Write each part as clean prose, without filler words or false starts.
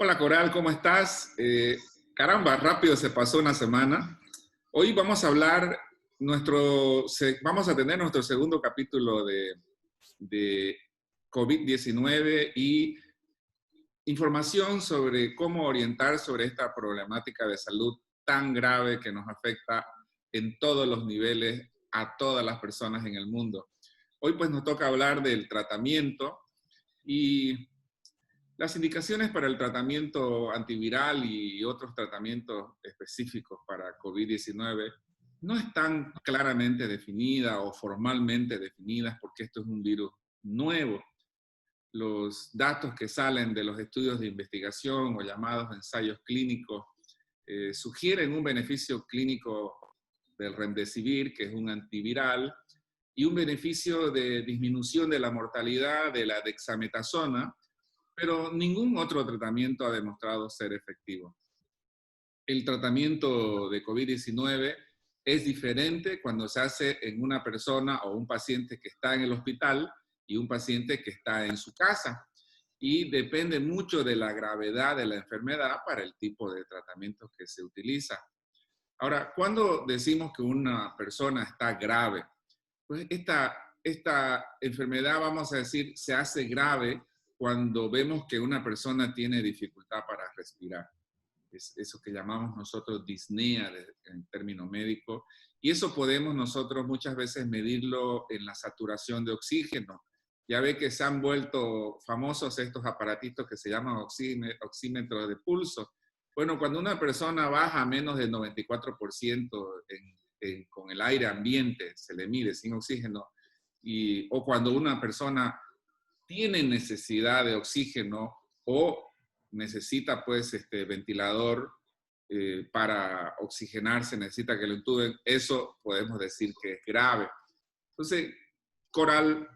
Hola Coral, ¿cómo estás? Caramba, rápido se pasó una semana. Hoy vamos a hablar, vamos a tener nuestro segundo capítulo de COVID-19 y información sobre cómo orientar sobre esta problemática de salud tan grave que nos afecta en todos los niveles a todas las personas en el mundo. Hoy pues nos toca hablar del tratamiento y las indicaciones para el tratamiento antiviral y otros tratamientos específicos para COVID-19 no están claramente definidas o formalmente definidas porque esto es un virus nuevo. Los datos que salen de los estudios de investigación o llamados ensayos clínicos sugieren un beneficio clínico del Remdesivir, que es un antiviral, y un beneficio de disminución de la mortalidad de la dexametasona, pero ningún otro tratamiento ha demostrado ser efectivo. El tratamiento de COVID-19 es diferente cuando se hace en una persona o un paciente que está en el hospital y un paciente que está en su casa. Y depende mucho de la gravedad de la enfermedad para el tipo de tratamiento que se utiliza. Ahora, cuando decimos que una persona está grave, pues esta enfermedad, vamos a decir, se hace grave cuando vemos que una persona tiene dificultad para respirar. Es eso que llamamos nosotros disnea en término médico. Y eso podemos nosotros muchas veces medirlo en la saturación de oxígeno. Ya ve que se han vuelto famosos estos aparatitos que se llaman oxímetros de pulso. Bueno, cuando una persona baja a menos del 94% con el aire ambiente, se le mide sin oxígeno, o cuando una persona tiene necesidad de oxígeno o necesita pues ventilador para oxigenarse, necesita que lo intuben, eso podemos decir que es grave. Entonces, Coral,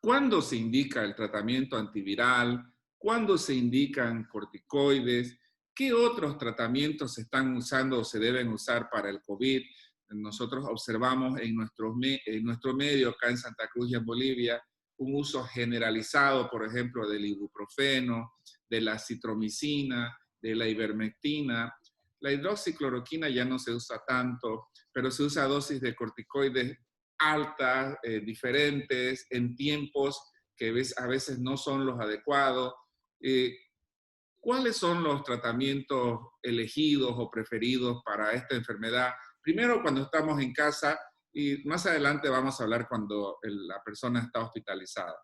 ¿cuándo se indica el tratamiento antiviral? ¿Cuándo se indican corticoides? ¿Qué otros tratamientos se están usando o se deben usar para el COVID? Nosotros observamos en nuestro medio acá en Santa Cruz y en Bolivia un uso generalizado, por ejemplo, del ibuprofeno, de la citromicina, de la ivermectina. La hidroxicloroquina ya no se usa tanto, pero se usa dosis de corticoides altas, diferentes, en tiempos que a veces no son los adecuados. Eh, ¿Cuáles son los tratamientos elegidos o preferidos para esta enfermedad? Primero cuando estamos en casa y más adelante vamos a hablar cuando la persona está hospitalizada.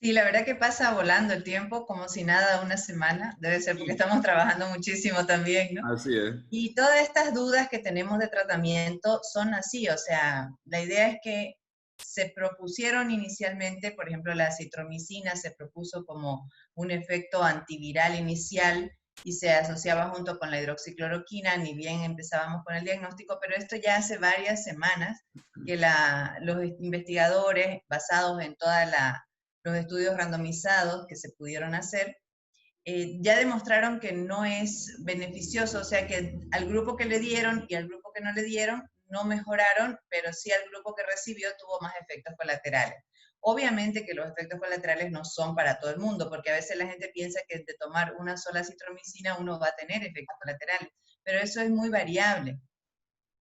Sí, la verdad que pasa volando el tiempo como si nada una semana, debe ser porque Sí, estamos trabajando muchísimo también, ¿no? así es. Y todas estas dudas que tenemos de tratamiento son así, o sea, la idea es que se propusieron inicialmente, por ejemplo, la citromicina se propuso como un efecto antiviral inicial y se asociaba junto con la hidroxicloroquina, ni bien empezábamos con el diagnóstico, pero esto ya hace varias semanas que los investigadores, basados en todos los estudios randomizados que se pudieron hacer, ya demostraron que no es beneficioso, o sea que al grupo que le dieron y al grupo que no le dieron no mejoraron, pero sí al grupo que recibió tuvo más efectos colaterales. Obviamente que los efectos colaterales no son para todo el mundo, porque a veces la gente piensa que de tomar una sola citromicina uno va a tener efectos colaterales, pero eso es muy variable.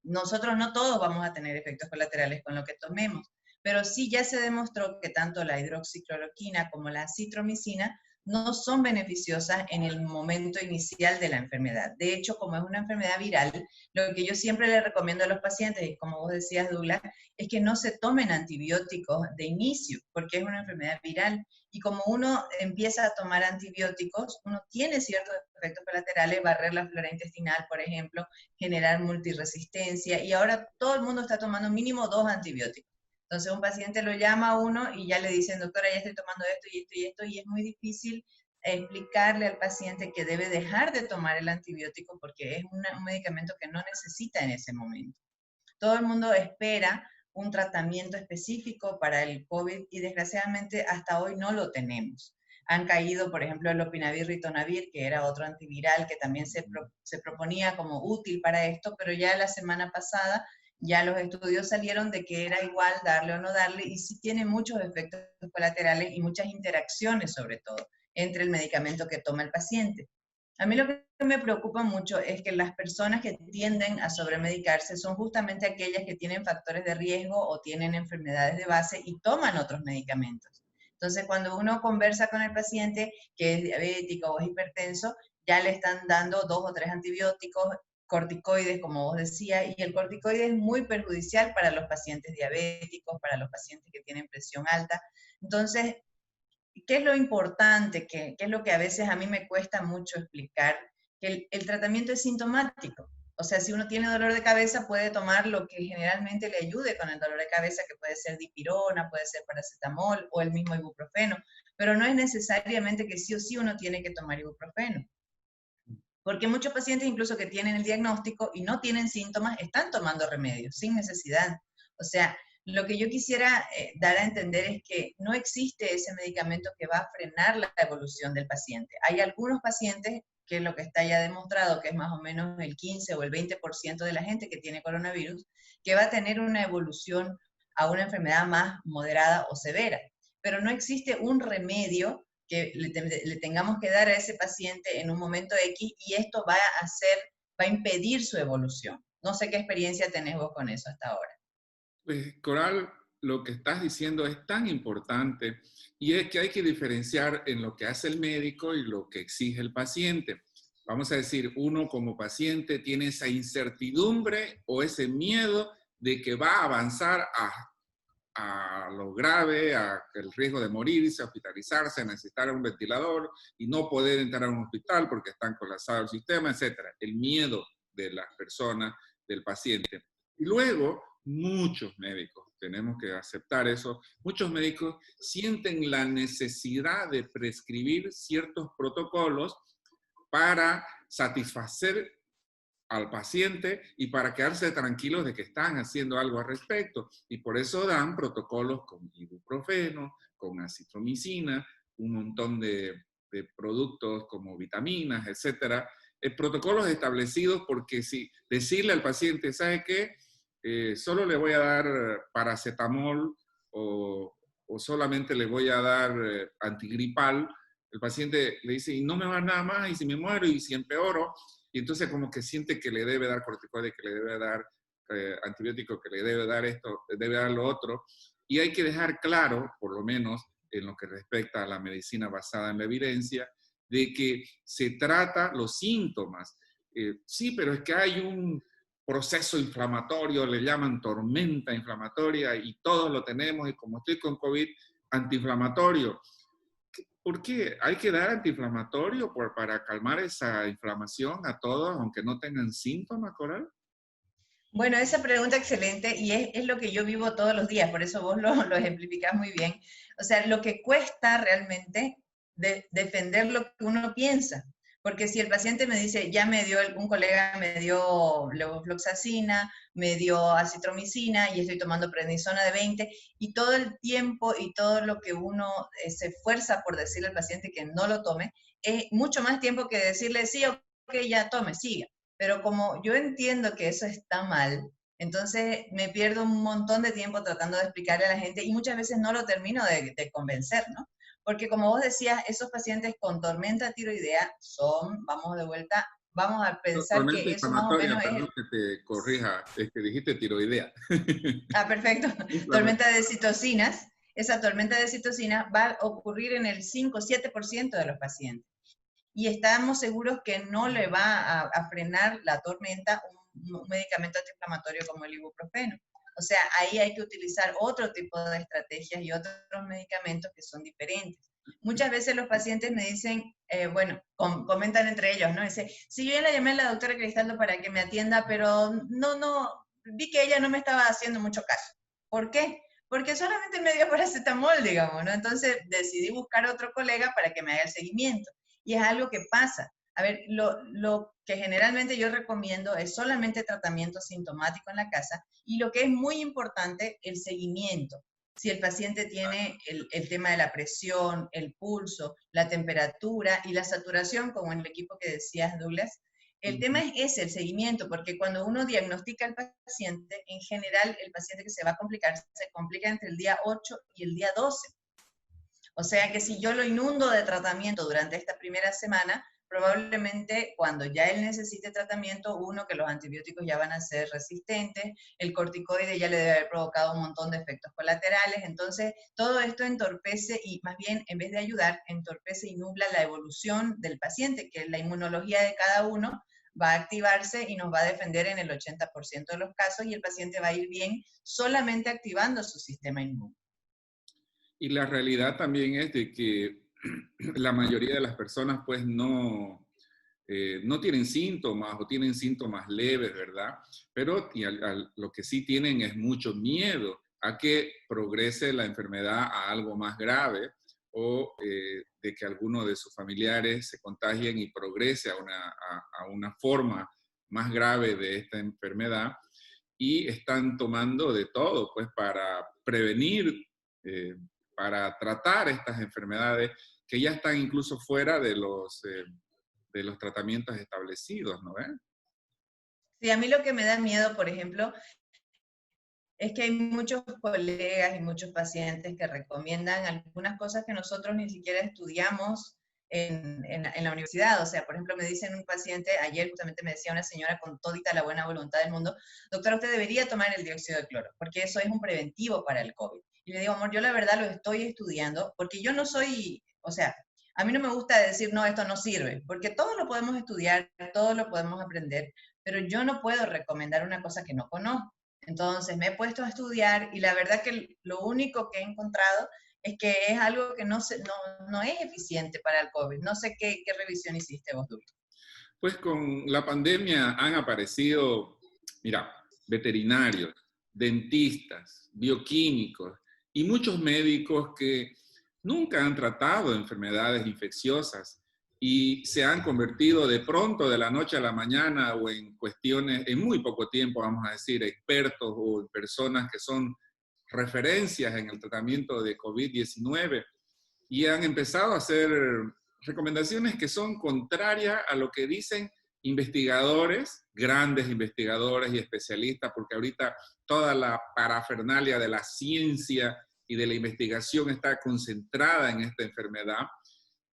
Nosotros no todos vamos a tener efectos colaterales con lo que tomemos, pero sí ya se demostró que tanto la hidroxicloroquina como la citromicina no son beneficiosas en el momento inicial de la enfermedad. De hecho, como es una enfermedad viral, lo que yo siempre le recomiendo a los pacientes, y como vos decías, Douglas, es que no se tomen antibióticos de inicio, porque es una enfermedad viral. Y como uno empieza a tomar antibióticos, uno tiene ciertos efectos colaterales, barrer la flora intestinal, por ejemplo, generar multiresistencia, y ahora todo el mundo está tomando mínimo 2 antibióticos. Entonces un paciente lo llama a uno y ya le dicen, doctora, ya estoy tomando esto y esto y esto, y es muy difícil explicarle al paciente que debe dejar de tomar el antibiótico porque es un medicamento que no necesita en ese momento. Todo el mundo espera un tratamiento específico para el COVID y desgraciadamente hasta hoy no lo tenemos. Han caído, por ejemplo, el lopinavir ritonavir, que era otro antiviral que también se proponía como útil para esto, pero ya la semana pasada ya los estudios salieron de que era igual darle o no darle, y sí tiene muchos efectos colaterales y muchas interacciones sobre todo. entre el medicamento que toma el paciente. A mí lo que me preocupa mucho es que las personas que tienden a sobremedicarse son justamente aquellas que tienen factores de riesgo o tienen enfermedades de base y toman otros medicamentos. Entonces, cuando uno conversa con el paciente que es diabético o es hipertenso, ya le están dando 2 o 3 antibióticos, corticoides, como vos decías, y el corticoide es muy perjudicial para los pacientes diabéticos, para los pacientes que tienen presión alta. Entonces, ¿qué es lo importante? ¿Qué es lo que a veces a mí me cuesta mucho explicar? Que el tratamiento es sintomático. O sea, si uno tiene dolor de cabeza, puede tomar lo que generalmente le ayude con el dolor de cabeza, que puede ser dipirona, puede ser paracetamol o el mismo ibuprofeno, pero no es necesariamente que sí o sí uno tiene que tomar ibuprofeno. Porque muchos pacientes, incluso que tienen el diagnóstico y no tienen síntomas, están tomando remedios sin necesidad. O sea, lo que yo quisiera dar a entender es que no existe ese medicamento que va a frenar la evolución del paciente. Hay algunos pacientes, que es lo que está ya demostrado, que es más o menos el 15 o el 20% de la gente que tiene coronavirus, que va a tener una evolución a una enfermedad más moderada o severa. Pero no existe un remedio que le tengamos que dar a ese paciente en un momento X y esto va a impedir su evolución. No sé qué experiencia tenés vos con eso hasta ahora. Pues, Coral, lo que estás diciendo es tan importante y es que hay que diferenciar en lo que hace el médico y lo que exige el paciente. Vamos a decir, uno como paciente tiene esa incertidumbre o ese miedo de que va a avanzar a lo grave, a el riesgo de morirse, a hospitalizarse, a necesitar un ventilador y no poder entrar a un hospital porque están colapsados el sistema, etc. El miedo de las personas, del paciente. Y luego, muchos médicos, tenemos que aceptar eso, muchos médicos sienten la necesidad de prescribir ciertos protocolos para satisfacer al paciente y para quedarse tranquilos de que están haciendo algo al respecto. Y por eso dan protocolos con ibuprofeno, con acitromicina, un montón de productos como vitaminas, etcétera. Protocolos establecidos porque si decirle al paciente, ¿sabe qué? Solo le voy a dar paracetamol o solamente le voy a dar antigripal, el paciente le dice, y no me va a dar nada más, y si me muero, y si empeoro, y entonces como que siente que le debe dar corticoide, que le debe dar antibiótico, que le debe dar esto, debe dar lo otro. Y hay que dejar claro, por lo menos en lo que respecta a la medicina basada en la evidencia, de que se trata los síntomas. Sí, pero es que hay un proceso inflamatorio, le llaman tormenta inflamatoria, y todos lo tenemos, y como estoy con COVID, antiinflamatorio. ¿Por qué? ¿Hay que dar antiinflamatorio para calmar esa inflamación a todos, aunque no tengan síntomas, Coral? Bueno, esa pregunta excelente y es lo que yo vivo todos los días, por eso vos lo ejemplificás muy bien. O sea, lo que cuesta realmente defender lo que uno piensa. Porque si el paciente me dice, ya me dio, un colega me dio levofloxacina, me dio acitromicina y estoy tomando prednisona de 20, y todo el tiempo y todo lo que uno se esfuerza por decirle al paciente que no lo tome, es mucho más tiempo que decirle, sí, ok, ya tome, siga. Pero como yo entiendo que eso está mal, entonces me pierdo un montón de tiempo tratando de explicarle a la gente y muchas veces no lo termino de convencer, ¿no? Porque como vos decías, esos pacientes con tormenta tiroidea son, vamos de vuelta, vamos a pensar Tormenta que eso más o inflamatoria, menos es perdón que te corrija, es que dijiste tiroidea. Ah, perfecto. Tormenta de citocinas. Esa tormenta de citocinas va a ocurrir en el 5-7% de los pacientes. Y estamos seguros que no le va a frenar la tormenta un medicamento antiinflamatorio como el ibuprofeno. O sea, ahí hay que utilizar otro tipo de estrategias y otros medicamentos que son diferentes. Muchas veces los pacientes me dicen, bueno, comentan entre ellos, ¿no? Dice, sí, yo ya la llamé a la doctora Cristaldo para que me atienda, pero vi que ella no me estaba haciendo mucho caso. ¿Por qué? Porque solamente me dio paracetamol, digamos, ¿no? Entonces decidí buscar otro colega para que me haga el seguimiento. Y es algo que pasa. A ver, lo que generalmente yo recomiendo es solamente tratamiento sintomático en la casa y lo que es muy importante, el seguimiento. Si el paciente tiene el tema de la presión, el pulso, la temperatura y la saturación, como en el equipo que decías, Douglas, el tema es ese, el seguimiento, porque cuando uno diagnostica al paciente, en general el paciente que se va a complicar, se complica entre el día 8 y el día 12. O sea que si yo lo inundo de tratamiento durante esta primera semana, probablemente cuando ya él necesite tratamiento, uno, que los antibióticos ya van a ser resistentes, el corticoide ya le debe haber provocado un montón de efectos colaterales, entonces todo esto entorpece y más bien en vez de ayudar, entorpece y nubla la evolución del paciente, que la inmunología de cada uno va a activarse y nos va a defender en el 80% de los casos y el paciente va a ir bien solamente activando su sistema inmune. Y la realidad también es de que la mayoría de las personas pues no tienen síntomas o tienen síntomas leves, ¿verdad? Pero lo que sí tienen es mucho miedo a que progrese la enfermedad a algo más grave o de que alguno de sus familiares se contagien y progrese a una forma más grave de esta enfermedad y están tomando de todo pues para prevenir, eh, para tratar estas enfermedades que ya están incluso fuera de los tratamientos establecidos, ¿no ven? Sí, a mí lo que me da miedo, por ejemplo, es que hay muchos colegas y muchos pacientes que recomiendan algunas cosas que nosotros ni siquiera estudiamos en la universidad. O sea, por ejemplo, me dicen un paciente, ayer justamente me decía una señora con todita la buena voluntad del mundo, doctora, usted debería tomar el dióxido de cloro, porque eso es un preventivo para el COVID. Y le digo, amor, yo la verdad lo estoy estudiando, porque yo no soy, o sea, a mí no me gusta decir, no, esto no sirve, porque todo lo podemos estudiar, todo lo podemos aprender, pero yo no puedo recomendar una cosa que no conozco. Entonces me he puesto a estudiar y la verdad que lo único que he encontrado es que es algo que no es eficiente para el COVID. No sé qué revisión hiciste vos, Dulce. Pues con la pandemia han aparecido, mira, veterinarios, dentistas, bioquímicos y muchos médicos que nunca han tratado enfermedades infecciosas y se han convertido de pronto de la noche a la mañana o en cuestiones, en muy poco tiempo, vamos a decir, expertos o personas que son referencias en el tratamiento de COVID-19 y han empezado a hacer recomendaciones que son contrarias a lo que dicen investigadores, grandes investigadores y especialistas, porque ahorita toda la parafernalia de la ciencia y de la investigación está concentrada en esta enfermedad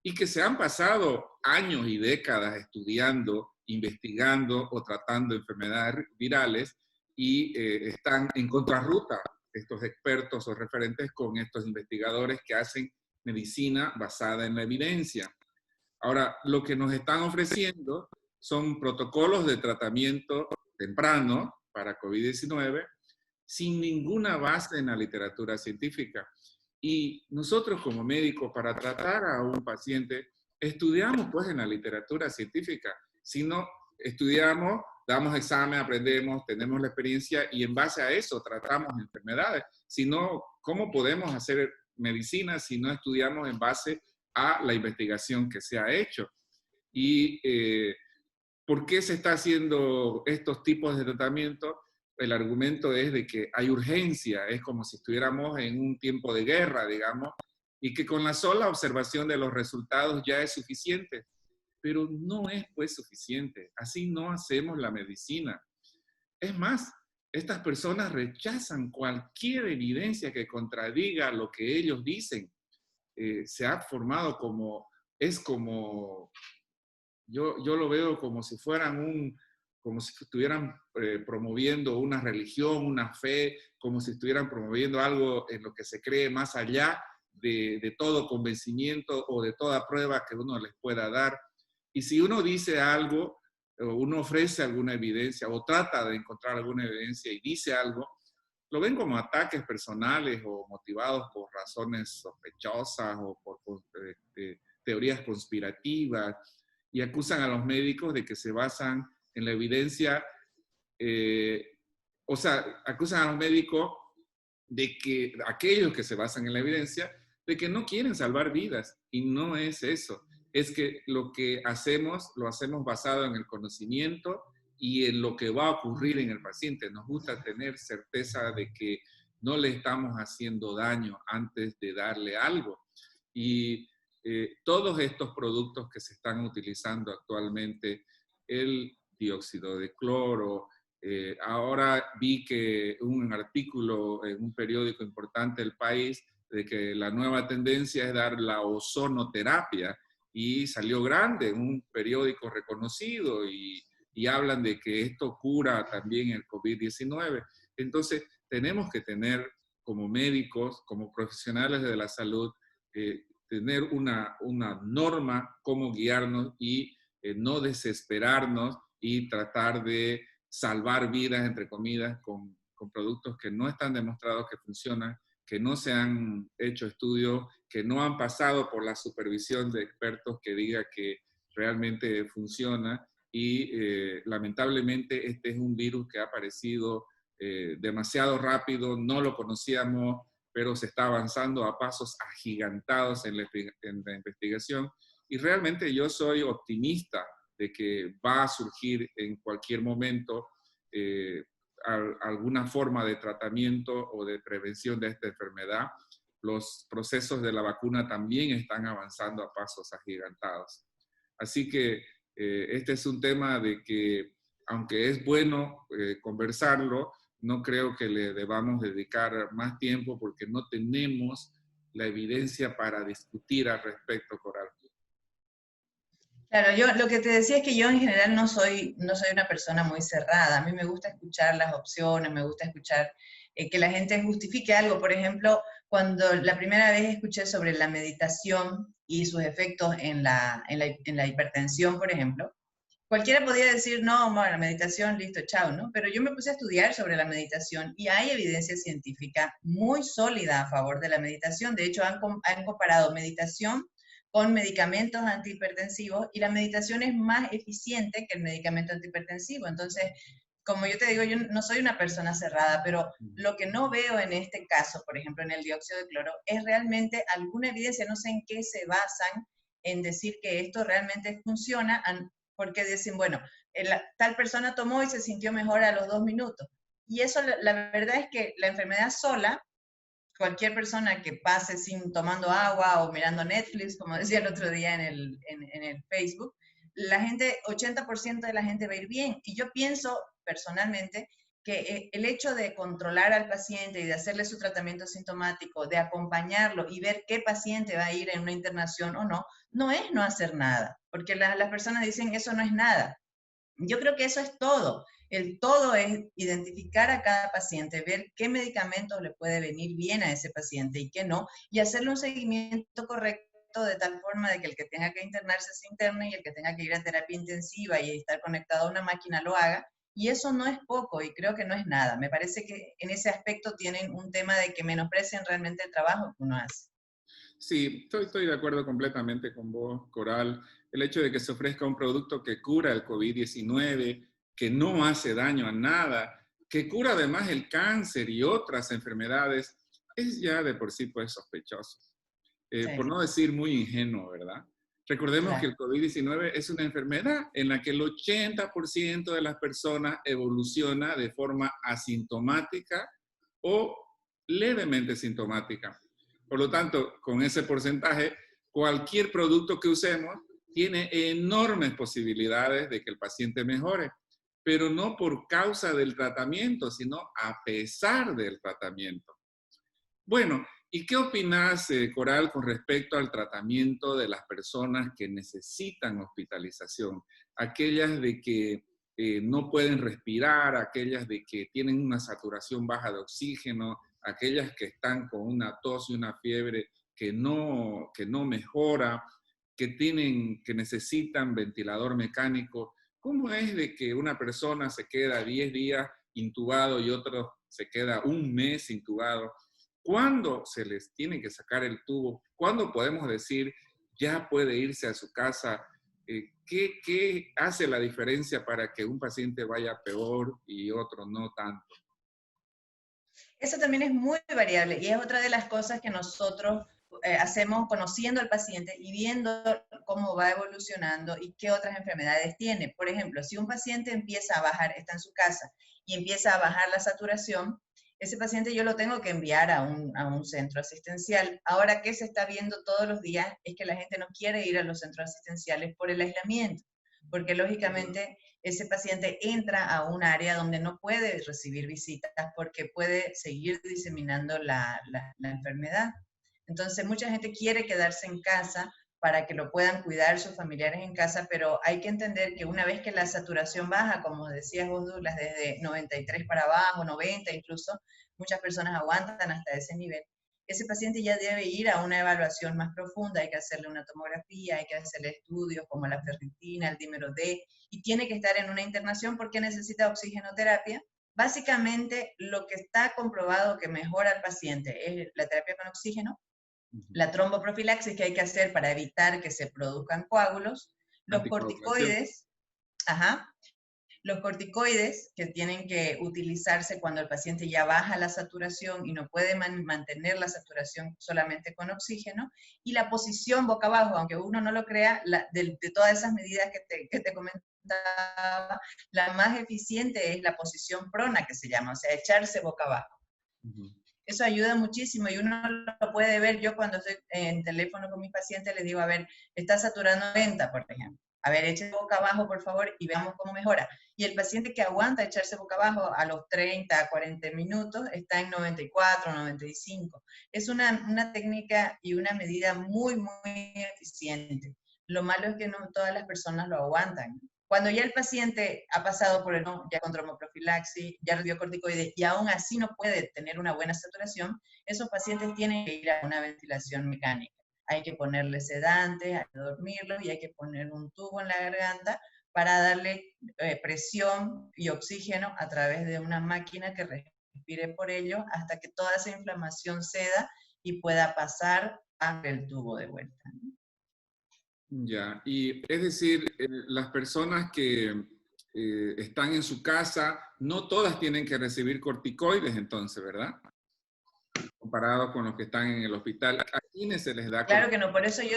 y que se han pasado años y décadas estudiando, investigando o tratando enfermedades virales y están en contrarruta estos expertos o referentes con estos investigadores que hacen medicina basada en la evidencia. Ahora, lo que nos están ofreciendo son protocolos de tratamiento temprano para COVID-19 sin ninguna base en la literatura científica. Y nosotros como médicos, para tratar a un paciente, estudiamos pues en la literatura científica. Si no estudiamos, damos examen, aprendemos, tenemos la experiencia y en base a eso tratamos enfermedades. Si no, ¿cómo podemos hacer medicina si no estudiamos en base a la investigación que se ha hecho? Y ¿por qué se está haciendo estos tipos de tratamiento? El argumento es de que hay urgencia, es como si estuviéramos en un tiempo de guerra, digamos, y que con la sola observación de los resultados ya es suficiente. Pero no es pues suficiente. Así no hacemos la medicina. Es más, estas personas rechazan cualquier evidencia que contradiga lo que ellos dicen. Se ha formado como, es como yo lo veo como si fueran como si estuvieran promoviendo una religión, una fe, como si estuvieran promoviendo algo en lo que se cree más allá de todo convencimiento o de toda prueba que uno les pueda dar. Y si uno dice algo, o uno ofrece alguna evidencia, o trata de encontrar alguna evidencia y dice algo, lo ven como ataques personales o motivados por razones sospechosas o por teorías conspirativas y acusan a los médicos de que se basan en la evidencia, o sea, acusan a los médicos de que aquellos que se basan en la evidencia, de que no quieren salvar vidas y no es eso. Es que lo que hacemos, lo hacemos basado en el conocimiento y en lo que va a ocurrir en el paciente. Nos gusta tener certeza de que no le estamos haciendo daño antes de darle algo. Y todos estos productos que se están utilizando actualmente, el dióxido de cloro, ahora vi que un artículo en un periódico importante del país de que la nueva tendencia es dar la ozonoterapia y salió grande en un periódico reconocido y hablan de que esto cura también el COVID-19. Entonces, tenemos que tener como médicos, como profesionales de la salud, tener una norma, cómo guiarnos y no desesperarnos y tratar de salvar vidas, entre comillas, con productos que no están demostrados que funcionan, que no se han hecho estudios, que no han pasado por la supervisión de expertos que diga que realmente funciona. Y lamentablemente este es un virus que ha aparecido demasiado rápido, no lo conocíamos, pero se está avanzando a pasos agigantados en la investigación. Y realmente yo soy optimista de que va a surgir en cualquier momento alguna forma de tratamiento o de prevención de esta enfermedad. Los procesos de la vacuna también están avanzando a pasos agigantados. Así que este es un tema de que, aunque es bueno conversarlo, no creo que le debamos dedicar más tiempo porque no tenemos la evidencia para discutir al respecto, Coral. Claro, yo lo que te decía es que yo en general no soy una persona muy cerrada. A mí me gusta escuchar las opciones, me gusta escuchar que la gente justifique algo. Por ejemplo, cuando la primera vez escuché sobre la meditación y sus efectos en la hipertensión, por ejemplo, cualquiera podía decir, no, bueno, la meditación, listo, chao, ¿no? Pero yo me puse a estudiar sobre la meditación y hay evidencia científica muy sólida a favor de la meditación. De hecho, han comparado meditación con medicamentos antihipertensivos y la meditación es más eficiente que el medicamento antihipertensivo. Entonces, como yo te digo, yo no soy una persona cerrada, pero lo que no veo en este caso, por ejemplo, en el dióxido de cloro, es realmente alguna evidencia, no sé en qué se basan en decir que esto realmente funciona, porque dicen, bueno, tal persona tomó y se sintió mejor a los 2 minutos. Y eso, la verdad es que la enfermedad sola, cualquier persona que pase sin tomando agua o mirando Netflix, como decía el otro día en el Facebook, la gente, 80% de la gente va a ir bien. Y yo pienso personalmente que el hecho de controlar al paciente y de hacerle su tratamiento sintomático, de acompañarlo y ver qué paciente va a ir en una internación o no, no es no hacer nada, porque las personas dicen eso no es nada. Yo creo que eso es todo. El todo es identificar a cada paciente, ver qué medicamentos le puede venir bien a ese paciente y qué no, y hacerle un seguimiento correcto de tal forma de que el que tenga que internarse se interne y el que tenga que ir a terapia intensiva y estar conectado a una máquina lo haga. Y eso no es poco y creo que no es nada. Me parece que en ese aspecto tienen un tema de que menosprecian realmente el trabajo que uno hace. Sí, estoy de acuerdo completamente con vos, Coral. El hecho de que se ofrezca un producto que cura el COVID-19, que no hace daño a nada, que cura además el cáncer y otras enfermedades, es ya de por sí pues sospechoso. Por Sí, no decir muy ingenuo, ¿verdad? Recordemos que claro. el COVID-19 es una enfermedad en la que el 80% de las personas evoluciona de forma asintomática o levemente sintomática. Por lo tanto, con ese porcentaje, cualquier producto que usemos tiene enormes posibilidades de que el paciente mejore, pero no por causa del tratamiento, sino a pesar del tratamiento. Bueno, ¿y qué opinas, Coral, con respecto al tratamiento de las personas que necesitan hospitalización? Aquellas de que no pueden respirar, aquellas de que tienen una saturación baja de oxígeno, aquellas que están con una tos y una fiebre que no mejora, que necesitan ventilador mecánico. ¿Cómo es de que una persona se queda 10 días intubado y otro se queda un mes intubado? ¿Cuándo se les tiene que sacar el tubo? ¿Cuándo podemos decir ya puede irse a su casa? ¿Qué hace la diferencia para que un paciente vaya peor y otro no tanto? Eso también es muy variable y es otra de las cosas que nosotros hacemos conociendo al paciente y viendo cómo va evolucionando y qué otras enfermedades tiene. Por ejemplo, si un paciente empieza a bajar, está en su casa y empieza a bajar la saturación, ese paciente yo lo tengo que enviar a un centro asistencial. Ahora, ¿qué se está viendo todos los días? Es que la gente no quiere ir a los centros asistenciales por el aislamiento, porque lógicamente ese paciente entra a un área donde no puede recibir visitas porque puede seguir diseminando la enfermedad. Entonces, mucha gente quiere quedarse en casa para que lo puedan cuidar sus familiares en casa, pero hay que entender que una vez que la saturación baja, como decías vos, Douglas, desde 93 para abajo, 90 incluso, muchas personas aguantan hasta ese nivel. Ese paciente ya debe ir a una evaluación más profunda, hay que hacerle una tomografía, hay que hacerle estudios como la ferritina, el dímero D, y tiene que estar en una internación porque necesita oxigenoterapia. Básicamente, lo que está comprobado que mejora al paciente es la terapia con oxígeno, la tromboprofilaxis que hay que hacer para evitar que se produzcan coágulos, los Anticoagulación. corticoides, ajá, los corticoides que tienen que utilizarse cuando el paciente ya baja la saturación y no puede mantener la saturación solamente con oxígeno, y la posición boca abajo, aunque uno no lo crea, de todas esas medidas que te comentaba, la más eficiente es la posición prona, que se llama, o sea, echarse boca abajo. Eso ayuda muchísimo y uno lo puede ver. Yo cuando estoy en teléfono con mis pacientes les digo, a ver, está saturando 90, por ejemplo. A ver, eche boca abajo, por favor, y veamos cómo mejora. Y el paciente que aguanta echarse boca abajo a los 30, 40 minutos está en 94, 95. Es una técnica y una medida muy, muy eficiente. Lo malo es que no todas las personas lo aguantan. Cuando ya el paciente ha pasado por el ya con tromboprofilaxis, ya recibió corticoides y aún así no puede tener una buena saturación, esos pacientes tienen que ir a una ventilación mecánica. Hay que ponerle sedantes, hay que dormirlos y hay que poner un tubo en la garganta para darle presión y oxígeno a través de una máquina que respire por ellos hasta que toda esa inflamación ceda y pueda pasar al tubo de vuelta. Ya, y es decir, las personas que están en su casa, no todas tienen que recibir corticoides entonces, ¿verdad? Comparado con los que están en el hospital. ¿A quiénes se les da Claro corticoides? que no, por eso yo,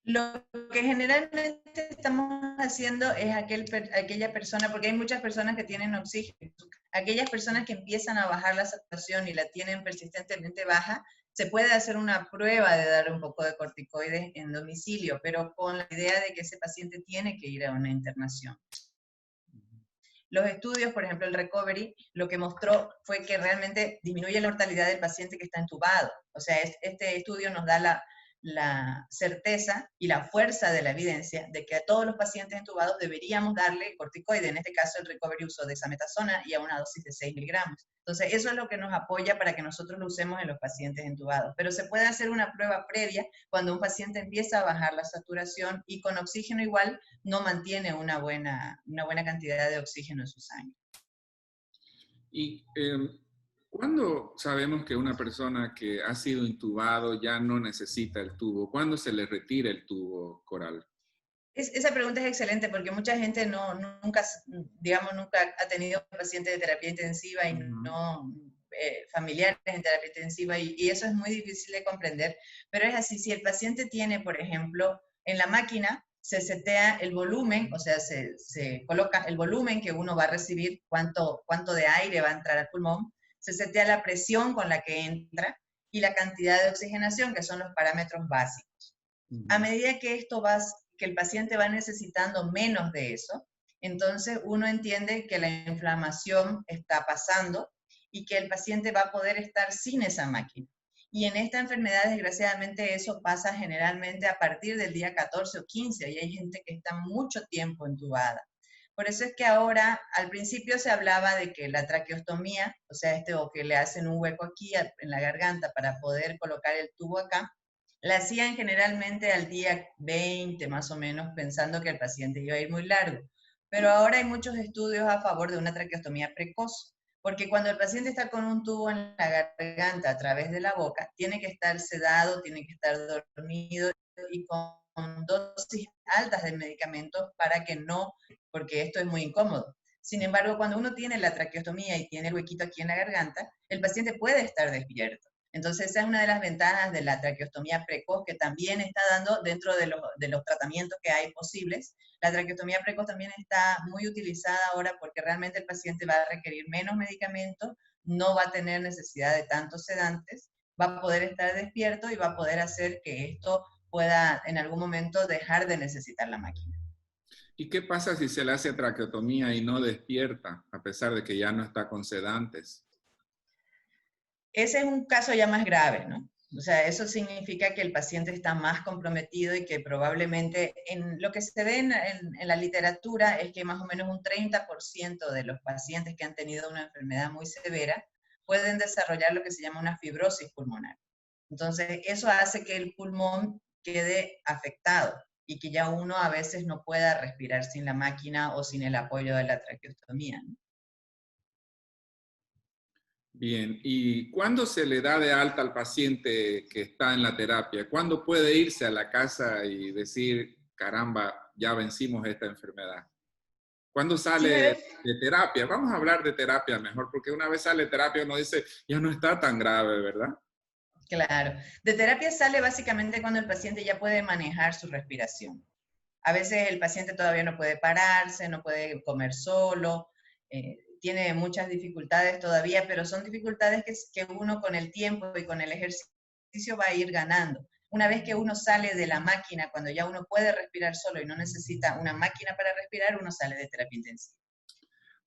lo que generalmente estamos haciendo es aquella persona, porque hay muchas personas que tienen oxígeno, aquellas personas que empiezan a bajar la saturación y la tienen persistentemente baja, se puede hacer una prueba de dar un poco de corticoides en domicilio, pero con la idea de que ese paciente tiene que ir a una internación. Los estudios, por ejemplo, el recovery, lo que mostró fue que realmente disminuye la mortalidad del paciente que está entubado. O sea, este estudio nos da la certeza y la fuerza de la evidencia de que a todos los pacientes entubados deberíamos darle corticoide. En este caso, el recovery usó dexametasona y a una dosis de 6 miligramos. Entonces, eso es lo que nos apoya para que nosotros lo usemos en los pacientes entubados. Pero se puede hacer una prueba previa cuando un paciente empieza a bajar la saturación y con oxígeno igual no mantiene una buena cantidad de oxígeno en su sangre. ¿Y cuándo sabemos que una persona que ha sido intubado ya no necesita el tubo? ¿Cuándo se le retira el tubo, Coral? Esa pregunta es excelente porque mucha gente nunca, digamos, nunca ha tenido pacientes de terapia intensiva y no familiares en terapia intensiva y eso es muy difícil de comprender, pero es así, si el paciente tiene, por ejemplo, en la máquina se setea el volumen, o sea, se coloca el volumen que uno va a recibir, cuánto de aire va a entrar al pulmón, se setea la presión con la que entra y la cantidad de oxigenación, que son los parámetros básicos. A medida que que el paciente va necesitando menos de eso, entonces uno entiende que la inflamación está pasando y que el paciente va a poder estar sin esa máquina. Y en esta enfermedad, desgraciadamente, eso pasa generalmente a partir del día 14 o 15, y hay gente que está mucho tiempo entubada. Por eso es que ahora, al principio se hablaba de que la traqueostomía, o sea, o que le hacen un hueco aquí en la garganta para poder colocar el tubo acá, la hacían generalmente al día 20 más o menos, pensando que el paciente iba a ir muy largo. Pero ahora hay muchos estudios a favor de una traqueostomía precoz, porque cuando el paciente está con un tubo en la garganta a través de la boca, tiene que estar sedado, tiene que estar dormido y con dosis altas de medicamentos para que no, porque esto es muy incómodo. Sin embargo, cuando uno tiene la traqueostomía y tiene el huequito aquí en la garganta, el paciente puede estar despierto. Entonces, esa es una de las ventajas de la traqueostomía precoz que también está dando dentro de los tratamientos que hay posibles. La traqueostomía precoz también está muy utilizada ahora porque realmente el paciente va a requerir menos medicamentos, no va a tener necesidad de tantos sedantes, va a poder estar despierto y va a poder hacer que esto pueda en algún momento dejar de necesitar la máquina. ¿Y qué pasa si se le hace traqueotomía y no despierta, a pesar de que ya no está con sedantes? ese es un caso ya más grave, ¿no? O sea, eso significa que el paciente está más comprometido y que probablemente en lo que se ve en la literatura es que más o menos un 30% de los pacientes que han tenido una enfermedad muy severa pueden desarrollar lo que se llama una fibrosis pulmonar. Entonces, eso hace que el pulmón quede afectado y que ya uno a veces no pueda respirar sin la máquina o sin el apoyo de la traqueostomía, ¿no? Bien, ¿y cuándo se le da de alta al paciente que está en la terapia? ¿Cuándo puede irse a la casa y decir, caramba, ya vencimos esta enfermedad? ¿Cuándo Sí, sale de terapia? Vamos a hablar de terapia mejor, porque una vez sale de terapia uno dice, ya no está tan grave, ¿verdad? claro. De terapia sale básicamente cuando el paciente ya puede manejar su respiración. A veces el paciente todavía no puede pararse, no puede comer solo, tiene muchas dificultades todavía, pero son dificultades que uno con el tiempo y con el ejercicio va a ir ganando. Una vez que uno sale de la máquina, cuando ya uno puede respirar solo y no necesita una máquina para respirar, uno sale de terapia intensiva.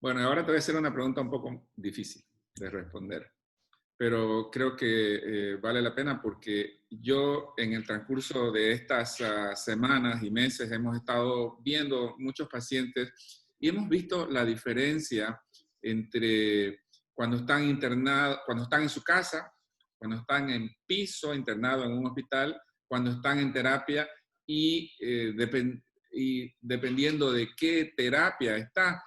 Bueno, ahora te voy a hacer una pregunta un poco difícil de responder, pero creo que vale la pena porque yo en el transcurso de estas semanas y meses hemos estado viendo muchos pacientes y hemos visto la diferencia entre cuando están internados, cuando están en su casa, cuando están en piso, internados en un hospital, cuando están en terapia y, y dependiendo de qué terapia está,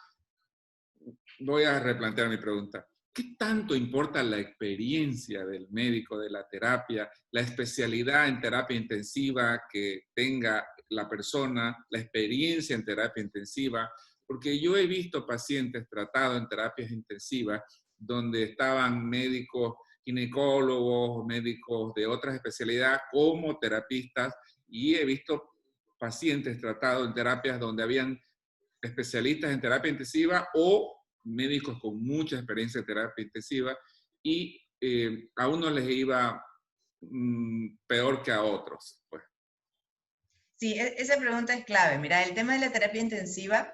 voy a replantear mi pregunta. ¿Qué tanto importa la experiencia del médico de la terapia, la especialidad en terapia intensiva que tenga la persona, la experiencia en terapia intensiva? Porque yo he visto pacientes tratados en terapias intensivas donde estaban médicos ginecólogos, médicos de otras especialidades como terapistas, y he visto pacientes tratados en terapias donde habían especialistas en terapia intensiva o médicos con mucha experiencia en terapia intensiva y a unos les iba peor que a otros. Pues. Sí, esa pregunta es clave. Mira, el tema de la terapia intensiva,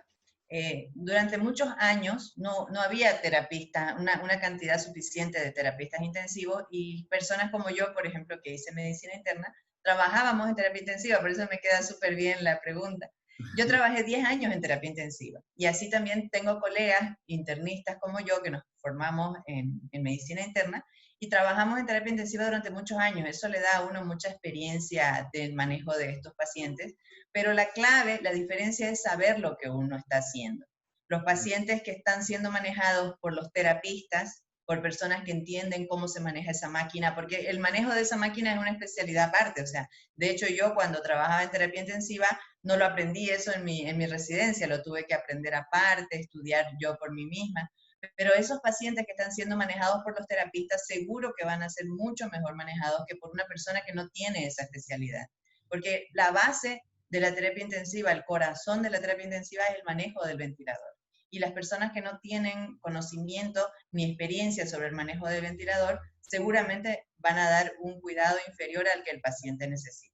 durante muchos años no había terapistas, una cantidad suficiente de terapistas intensivos y personas como yo, por ejemplo, que hice medicina interna, trabajábamos en terapia intensiva, por eso me queda súper bien la pregunta. Yo trabajé 10 años en terapia intensiva y así también tengo colegas internistas como yo que nos formamos en medicina interna y trabajamos en terapia intensiva durante muchos años. Eso le da a uno mucha experiencia del manejo de estos pacientes, pero la clave, la diferencia es saber lo que uno está haciendo. Los pacientes que están siendo manejados por los terapistas, por personas que entienden cómo se maneja esa máquina, porque el manejo de esa máquina es una especialidad aparte. O sea, de hecho yo cuando trabajaba en terapia intensiva no lo aprendí eso en mi residencia, lo tuve que aprender aparte, estudiar yo por mí misma. Pero esos pacientes que están siendo manejados por los terapistas seguro que van a ser mucho mejor manejados que por una persona que no tiene esa especialidad. Porque la base de la terapia intensiva, el corazón de la terapia intensiva es el manejo del ventilador. Y las personas que no tienen conocimiento ni experiencia sobre el manejo del ventilador seguramente van a dar un cuidado inferior al que el paciente necesita.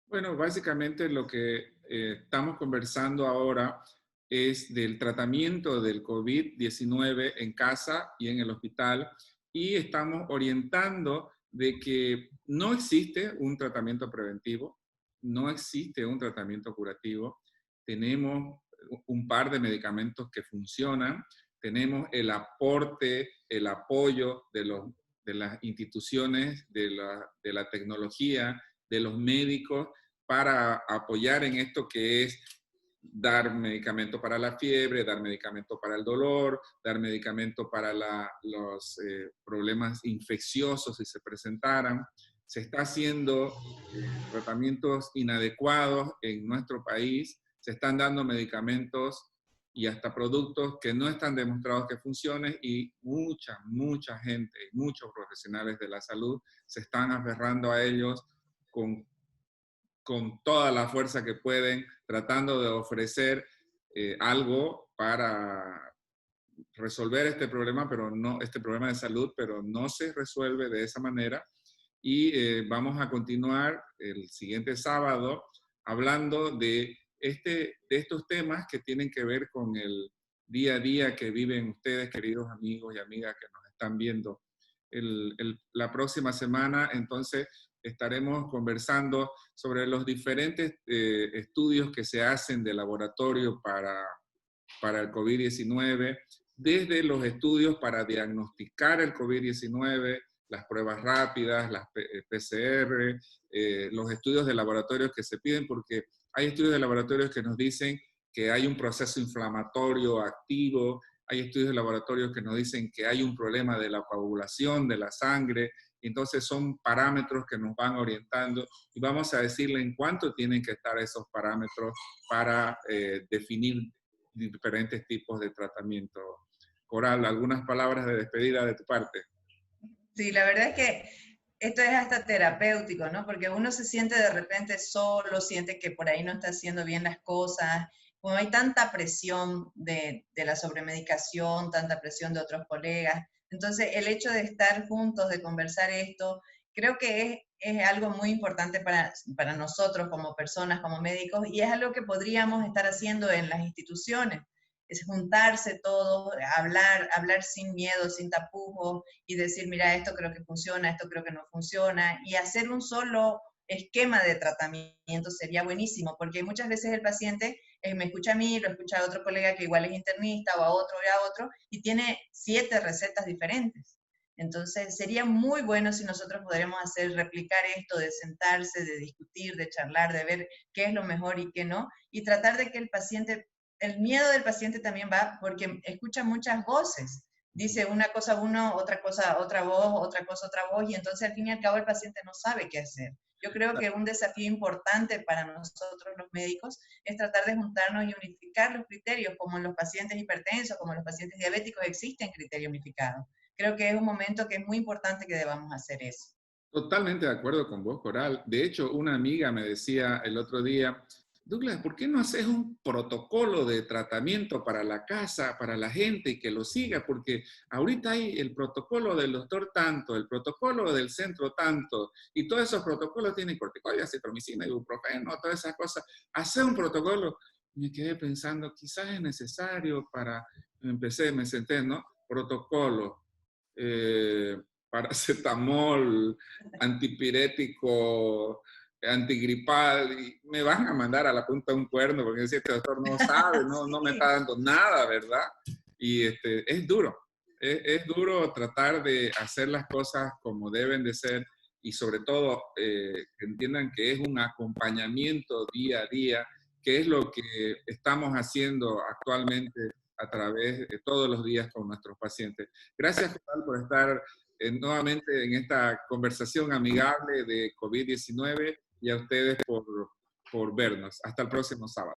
Bueno, básicamente lo que estamos conversando ahora es del tratamiento del COVID-19 en casa y en el hospital y estamos orientando de que no existe un tratamiento preventivo, no existe un tratamiento curativo, tenemos un par de medicamentos que funcionan, tenemos el aporte, el apoyo de las instituciones, de la tecnología, de los médicos, para apoyar en esto que es dar medicamento para la fiebre, dar medicamento para el dolor, dar medicamento para los problemas infecciosos si se presentaran. Se está haciendo tratamientos inadecuados en nuestro país, se están dando medicamentos y hasta productos que no están demostrados que funcionen y mucha gente, muchos profesionales de la salud se están aferrando a ellos con toda la fuerza que pueden, tratando de ofrecer algo para resolver este problema, pero no, este problema de salud, pero no se resuelve de esa manera. Y vamos a continuar el siguiente sábado hablando de estos temas que tienen que ver con el día a día que viven ustedes, queridos amigos y amigas que nos están viendo la próxima semana. Entonces estaremos conversando sobre los diferentes estudios que se hacen de laboratorio para el COVID-19, desde los estudios para diagnosticar el COVID-19, las pruebas rápidas, las PCR, los estudios de laboratorio que se piden, porque hay estudios de laboratorio que nos dicen que hay un proceso inflamatorio activo, hay estudios de laboratorio que nos dicen que hay un problema de la coagulación de la sangre. Entonces son parámetros que nos van orientando y vamos a decirle en cuánto tienen que estar esos parámetros para definir diferentes tipos de tratamiento. Coral, ¿algunas palabras de despedida de tu parte? Sí, la verdad es que esto es hasta terapéutico, ¿no? Porque uno se siente de repente solo, siente que por ahí no está haciendo bien las cosas, como hay tanta presión de la sobremedicación, tanta presión de otros colegas. Entonces, el hecho de estar juntos, de conversar esto, creo que es algo muy importante para nosotros como personas, como médicos, y es algo que podríamos estar haciendo en las instituciones. Es juntarse todos, hablar sin miedo, sin tapujos, y decir, mira, esto creo que funciona, esto creo que no funciona, y hacer un solo esquema de tratamiento sería buenísimo, porque muchas veces el paciente me escucha a mí, lo escucha a otro colega que igual es internista, o a otro y a otro, y tiene 7 recetas diferentes. Entonces, sería muy bueno si nosotros pudiéramos replicar esto de sentarse, de discutir, de charlar, de ver qué es lo mejor y qué no, y tratar de que el miedo del paciente también va porque escucha muchas voces. Dice una cosa uno, otra cosa otra voz, otra cosa otra voz, y entonces al fin y al cabo el paciente no sabe qué hacer. Yo creo que un desafío importante para nosotros los médicos es tratar de juntarnos y unificar los criterios, como en los pacientes hipertensos, como en los pacientes diabéticos, existen criterios unificados. Creo que es un momento que es muy importante que debamos hacer eso. Totalmente de acuerdo con vos, Coral. De hecho, una amiga me decía el otro día, Douglas, ¿por qué no haces un protocolo de tratamiento para la casa, para la gente y que lo siga? Porque ahorita hay el protocolo del doctor tanto, el protocolo del centro tanto, y todos esos protocolos tienen corticoides, acitromicina, ibuprofeno, todas esas cosas. Hacer un protocolo. Me quedé pensando, quizás es necesario para, me senté, ¿no? Protocolo, paracetamol, antipirético, antigripal, y me van a mandar a la punta de un cuerno porque este doctor no sabe, no me está dando nada, ¿verdad? Y es duro, es duro tratar de hacer las cosas como deben de ser y sobre todo que entiendan que es un acompañamiento día a día, que es lo que estamos haciendo actualmente a través de todos los días con nuestros pacientes. Gracias, Coral, por estar nuevamente en esta conversación amigable de COVID-19 y a ustedes por vernos. Hasta el próximo sábado.